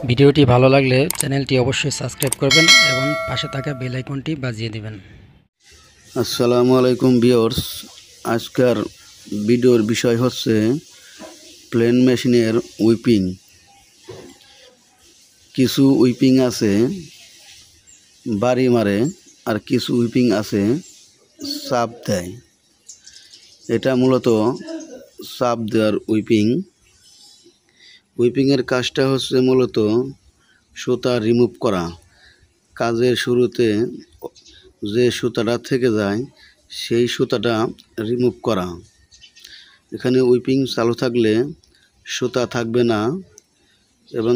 ভিডিওটি ভালো লাগলে চ্যানেলটি অবশ্যই সাবস্ক্রাইব করবেন এবং পাশে থাকা বেল আইকনটি বাজিয়ে দিবেন। আসসালামু আলাইকুম ভিউয়ার্স, আজকের ভিডিওর বিষয় হচ্ছে প্লেন মেশিনের উইপিং। কিছু উইপিং আছে বাড়ি মারে, আর কিছু উইপিং আছে চাপ দেয়। এটা মূলত চাপ দেওয়ার উইপিং। উইপিংয়ের কাজটা হচ্ছে মূলত সুতা রিমুভ করা। কাজের শুরুতে যে সুতাটা থেকে যায় সেই সুতাটা রিমুভ করা। এখানে উইপিং চালু থাকলে সুতা থাকবে না, এবং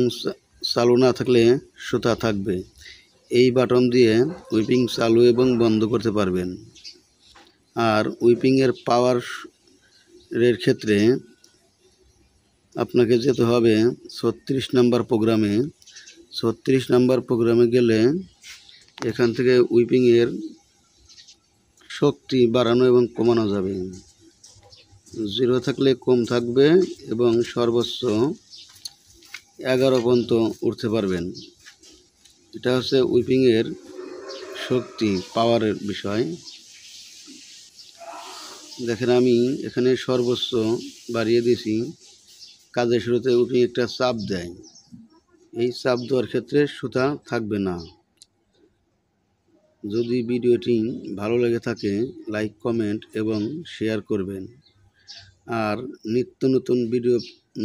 চালু না থাকলে সুতা থাকবে। এই বাটন দিয়ে উইপিং চালু এবং বন্ধ করতে পারবেন। আর উইপিংয়ের পাওয়ারের ক্ষেত্রে আপনাকে যেতে হবে 36 নম্বর প্রোগ্রামে। 36 নম্বর প্রোগ্রামে গেলে এখান থেকে উইপিংয়ের শক্তি বাড়ানো এবং কমানো যাবে। 0 থাকলে কম থাকবে এবং সর্বোচ্চ 11 পর্যন্ত উঠতে পারবেন। এটা হচ্ছে উইপিংয়ের শক্তি, পাওয়ারের বিষয়। দেখেন, আমি এখানে সর্বোচ্চ বাড়িয়ে দিয়েছি। কাজের শুরুতে উইপিং একটা চাপ দেয়। এই চাপ দেওয়ার ক্ষেত্রে সুতা থাকবে না। যদি ভিডিওটি ভালো লেগে থাকে লাইক, কমেন্ট এবং শেয়ার করবেন। আর নিত্য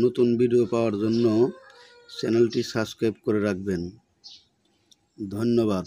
নতুন ভিডিও পাওয়ার জন্য চ্যানেলটি সাবস্ক্রাইব করে রাখবেন। ধন্যবাদ।